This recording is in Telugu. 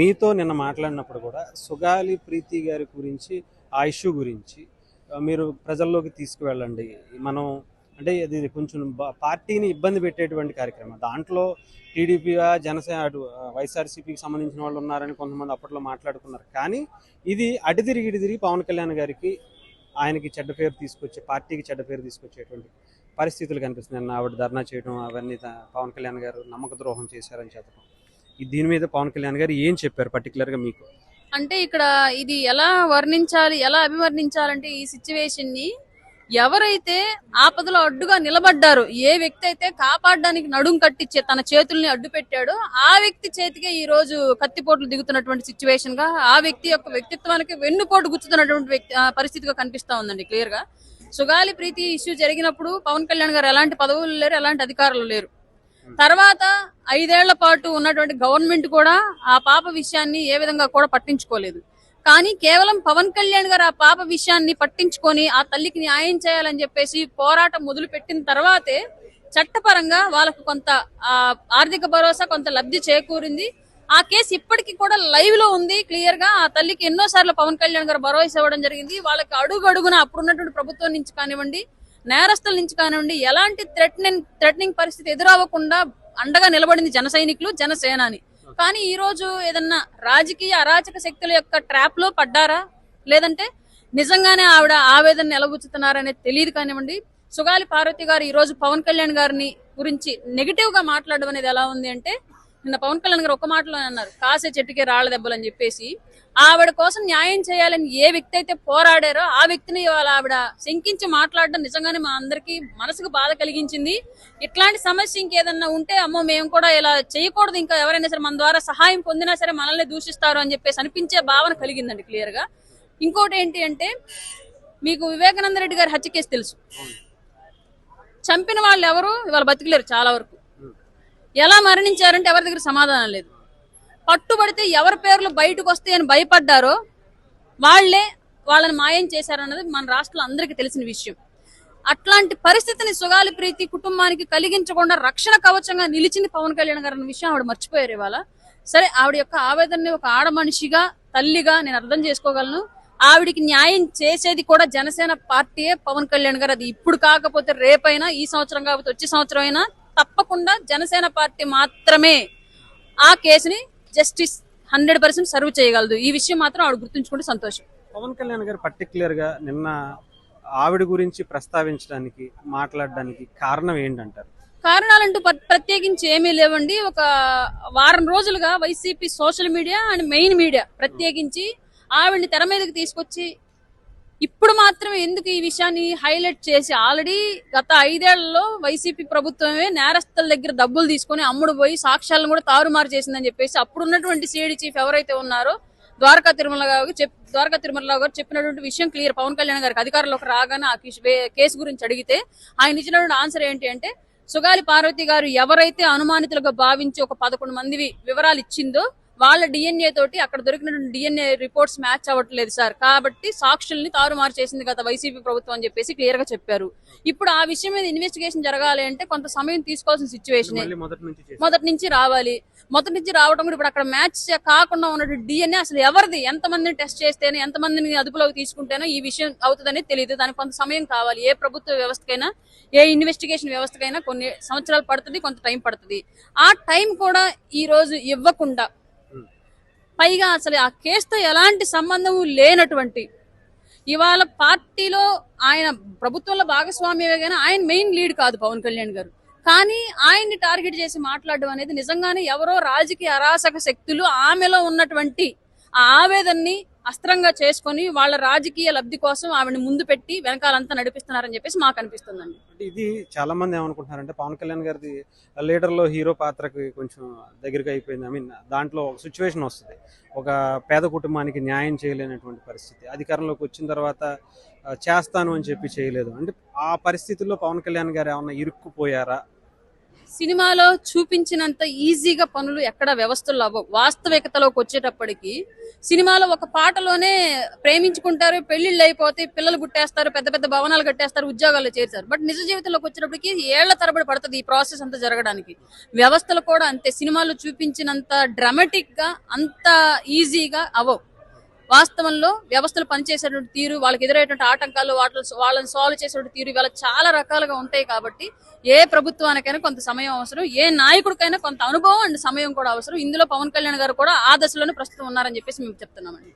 మీతో నిన్న మాట్లాడినప్పుడు కూడా సుగాలి ప్రీతి గారి గురించి ఆ ఇష్యూ గురించి మీరు ప్రజల్లోకి తీసుకువెళ్ళండి. మనం అంటే ఇది కొంచెం పార్టీని ఇబ్బంది పెట్టేటువంటి కార్యక్రమం. దాంట్లో టీడీపీ, జనసేన, అటు వైఎస్ఆర్సీపీకి సంబంధించిన వాళ్ళు ఉన్నారని కొంతమంది అప్పట్లో మాట్లాడుకున్నారు. కానీ ఇది అటు తిరిగి ఇటు తిరిగి పవన్ కళ్యాణ్ గారికి ఆయనకి చెడ్డ పేరు తీసుకొచ్చే, పార్టీకి చెడ్డ పేరు తీసుకొచ్చేటువంటి పరిస్థితులు కనిపిస్తున్నాయి. ఆవిడ ధర్నా చేయడం అవన్నీ పవన్ కళ్యాణ్ గారు నమ్మక ద్రోహం చేశారని చెప్పడం. దీని మీద పవన్ కళ్యాణ్ గారు ఏం చెప్పారు పర్టికులర్గా మీకు? అంటే ఇక్కడ ఇది ఎలా వర్ణించాలి, ఎలా అభివర్ణించాలంటే ఈ సిచ్యువేషన్ ని ఎవరైతే ఆపదలో అడ్డుగా నిలబడ్డారో, ఏ వ్యక్తి అయితే కాపాడడానికి నడుం కట్టించే తన చేతుల్ని అడ్డు పెట్టాడో ఆ వ్యక్తి చేతికే ఈ రోజు కత్తిపోట్లు దిగుతున్నటువంటి సిచ్యువేషన్ గా, ఆ వ్యక్తి యొక్క వ్యక్తిత్వానికి వెన్నుపోటు గుచ్చుతున్నటువంటి పరిస్థితిగా కనిపిస్తా ఉందండి క్లియర్ గా. సుగాలి ప్రీతి ఇష్యూ జరిగినప్పుడు పవన్ కళ్యాణ్ గారు ఎలాంటి పదవులు లేరు, ఎలాంటి అధికారులు లేరు. తర్వాత 5 ఏళ్ల పాటు ఉన్నటువంటి గవర్నమెంట్ కూడా ఆ పాప విషయాన్ని ఏ విధంగా కూడా పట్టించుకోలేదు. కానీ కేవలం పవన్ కళ్యాణ్ గారు ఆ పాప విషయాన్ని పట్టించుకొని ఆ తల్లికి న్యాయం చేయాలని చెప్పేసి పోరాటం మొదలు పెట్టిన తర్వాతే చట్టపరంగా వాళ్ళకు కొంత ఆర్థిక భరోసా, కొంత లబ్ధి చేకూరింది. ఆ కేసు ఇప్పటికీ కూడా లైవ్ లో ఉంది క్లియర్ గా. ఆ తల్లికి ఎన్నోసార్లు పవన్ కళ్యాణ్ గారు భరోసా ఇవ్వడం జరిగింది. వాళ్ళకి అడుగున అప్పుడున్నటువంటి ప్రభుత్వం నుంచి కానివ్వండి, నేరస్తుల నుంచి కానివ్వండి, ఎలాంటి థ్రెటనింగ్ పరిస్థితి ఎదురవ్వకుండా అండగా నిలబడింది జన సైనికులు, జనసేనాని. కానీ ఈ రోజు ఏదన్నా రాజకీయ అరాచక శక్తుల యొక్క ట్రాప్ లో పడ్డారా, లేదంటే నిజంగానే ఆవిడ ఆవేదన నిలబుచ్చుతున్నారనేది తెలియదు కానివ్వండి. సుగాలి పార్వతి గారు ఈ రోజు పవన్ కళ్యాణ్ గారిని గురించి నెగిటివ్ గా మాట్లాడడం అనేది ఎలా ఉంది అంటే, నిన్న పవన్ కళ్యాణ్ గారు ఒక మాటలో అన్నారు, కాసే చెట్టుకే రాళ్ల దెబ్బలని చెప్పేసి. ఆవిడ కోసం న్యాయం చేయాలని ఏ వ్యక్తి అయితే పోరాడారో ఆ వ్యక్తిని ఇవాళ ఆవిడ శంకించి మాట్లాడడం నిజంగానే మా అందరికి మనసుకు బాధ కలిగించింది. ఇట్లాంటి సమస్య ఇంకేదన్నా ఉంటే అమ్మో మేము కూడా ఇలా చేయకూడదు, ఇంకా ఎవరైనా సరే మన ద్వారా సహాయం పొందినా సరే మనల్ని దూషిస్తారు అని చెప్పేసి అనిపించే భావన కలిగిందండి క్లియర్ గా. ఇంకోటి ఏంటి అంటే, మీకు వివేకానంద రెడ్డి గారి హత్య కేసు తెలుసు. చంపిన వాళ్ళు ఎవరు ఇవాళ బతికలేరు చాలా వరకు. ఎలా మరణించారంటే ఎవరి దగ్గర సమాధానం లేదు. పట్టుబడితే ఎవరి పేర్లు బయటకు వస్తాయని భయపడ్డారో వాళ్లే వాళ్ళని మాయం చేశారన్నది మన రాష్ట్రంలో అందరికీ తెలిసిన విషయం. అట్లాంటి పరిస్థితిని సుగాలి ప్రీతి కుటుంబానికి కలిగించకుండా రక్షణ కవచంగా నిలిచింది పవన్ కళ్యాణ్ గారు అన్న విషయం ఆవిడ మర్చిపోయారు ఇవాళ. సరే, ఆవిడ యొక్క ఆవేదనని ఒక ఆడ మనిషిగా, తల్లిగా నేను అర్థం చేసుకోగలను. ఆవిడికి న్యాయం చేసేది కూడా జనసేన పార్టీయే, పవన్ కళ్యాణ్ గారు. అది ఇప్పుడు కాకపోతే రేపైనా, ఈ సంవత్సరం కాకపోతే వచ్చే సంవత్సరం అయినా తప్పకుండా జనసేన పార్టీ మాత్రమే ఆ కేసుని జస్టిస్ 100% సర్వ్ చేయగలదు. ఈ విషయం మాత్రం ఆవిడ గుర్తుంచుకుంటే సంతోషం. పవన్ కళ్యాణ్ గారు పర్టికులర్ గా నిన్న ఆవిడ గురించి ప్రస్తావించడానికి, మాట్లాడడానికి కారణం ఏంటంటారు? కారణాలంటూ ప్రత్యేకించి ఏమీ లేవండి. ఒక వారం రోజులుగా YCP social media and main media ప్రత్యేకించి ఆవిడ్ని తెర మీదకి తీసుకొచ్చి ఇప్పుడు మాత్రమే ఎందుకు ఈ విషయాన్ని హైలైట్ చేసి, ఆల్రెడీ గత 5 ఏళ్లలో వైసీపీ ప్రభుత్వమే నేరస్తుల దగ్గర డబ్బులు తీసుకుని అమ్ముడు పోయి సాక్ష్యాలను కూడా తారుమారు చేసిందని చెప్పేసి అప్పుడున్నటువంటి సిఐడి చీఫ్ ఎవరైతే ఉన్నారో ద్వారకా తిరుమలరావు గారు చెప్పినటువంటి విషయం క్లియర్. పవన్ కళ్యాణ్ గారికి అధికారంలోకి రాగానే ఆ కేసు గురించి అడిగితే ఆయన ఇచ్చినటువంటి ఆన్సర్ ఏంటి అంటే, సుగాలి పార్వతి గారు ఎవరైతే అనుమానితులుగా భావించి ఒక 11 మంది వివరాలు ఇచ్చిందో వాళ్ళ డిఎన్ఏ తోటి అక్కడ దొరికినటువంటి డిఎన్ఏ రిపోర్ట్స్ మ్యాచ్ అవ్వట్లేదు సార్, కాబట్టి సాక్షుల్ని తారుమారు చేసింది గత వైసీపీ ప్రభుత్వం అని చెప్పేసి క్లియర్ గా చెప్పారు. ఇప్పుడు ఆ విషయం మీద ఇన్వెస్టిగేషన్ జరగాలి అంటే కొంత సమయం తీసుకోవాల్సిన సిచ్యువేషన్ మొదటి నుంచి రావాలి. మొదటి నుంచి రావడం కూడా ఇప్పుడు అక్కడ మ్యాచ్ కాకుండా ఉన్నటువంటి డిఎన్ఏ అసలు ఎవరిది, ఎంతమందిని టెస్ట్ చేస్తేనే, ఎంతమందిని అదుపులోకి తీసుకుంటేనో ఈ విషయం అవుతుందని తెలియదు. దానికి కొంత సమయం కావాలి. ఏ ప్రభుత్వ వ్యవస్థకైనా, ఏ ఇన్వెస్టిగేషన్ వ్యవస్థకైనా కొన్ని సంవత్సరాలు పడుతుంది, కొంత టైం పడుతుంది. ఆ టైం కూడా ఈ రోజు ఇవ్వకుండా, పైగా అసలు ఆ కేసుతో ఎలాంటి సంబంధం లేనటువంటి, ఇవాళ పార్టీలో ఆయన ప్రభుత్వంలో భాగస్వామ్యమే కానీ ఆయన మెయిన్ లీడ్ కాదు పవన్ కళ్యాణ్ గారు. కానీ ఆయన్ని టార్గెట్ చేసి మాట్లాడడం అనేది నిజంగానే ఎవరో రాజకీయ అరాచక శక్తులు ఆమెలో ఉన్నటువంటి ఆ ఆవేదనని అస్త్రంగా చేసుకుని వాళ్ళ రాజకీయ లబ్ధి కోసం ఆవిడని ముందు పెట్టి వెనకాలంతా నడిపిస్తున్నారని చెప్పేసి మాకు అనిపిస్తుందండి. ఇది చాలా మంది ఏమనుకుంటున్నారంటే, పవన్ కళ్యాణ్ గారిది లీడర్ లో హీరో పాత్రకి కొంచెం దగ్గరగా అయిపోయింది. దాంట్లో ఒక సిచ్యువేషన్ వస్తుంది, ఒక పేద కుటుంబానికి న్యాయం చేయలేనటువంటి పరిస్థితి. అధికారంలోకి వచ్చిన తర్వాత చేస్తాను అని చెప్పి చేయలేదు అంటే, ఆ పరిస్థితుల్లో పవన్ కళ్యాణ్ గారు ఏమన్నా ఇరుక్కుపోయారా? సినిమాలో చూపించినంత ఈజీగా పనులు ఎక్కడ వ్యవస్థల్లో అవ్వవు. వాస్తవికతలోకి వచ్చేటప్పటికి సినిమాలో ఒక పాటలోనే ప్రేమించుకుంటారు, పెళ్లిళ్ళు అయిపోతాయి, పిల్లలు పుట్టేస్తారు, పెద్ద పెద్ద భవనాలు కట్టేస్తారు, ఉద్యోగాల్లో చేరుతారు. బట్ నిజ జీవితంలోకి వచ్చేటప్పటికి ఏళ్ల తరబడి పడుతుంది ఈ ప్రాసెస్ అంతా జరగడానికి. వ్యవస్థలు కూడా అంతే, సినిమాలో చూపించినంత డ్రామాటిక్ గా అంత ఈజీగా అవ్వవు. వాస్తవంలో వ్యవస్థలు పనిచేసేటువంటి తీరు, వాళ్ళకి ఎదురయ్యేటువంటి ఆటంకాలు, వాళ్ళని సాల్వ్ చేసేటువంటి తీరు ఇవాళ చాలా రకాలుగా ఉంటాయి. కాబట్టి ఏ ప్రభుత్వానికైనా కొంత సమయం అవసరం, ఏ నాయకుడికైనా కొంత అనుభవం అండ్ సమయం కూడా అవసరం. ఇందులో పవన్ కళ్యాణ్ గారు కూడా ఆ దశలోనే ప్రస్తుతం ఉన్నారని చెప్పేసి మేము చెప్తున్నామండి.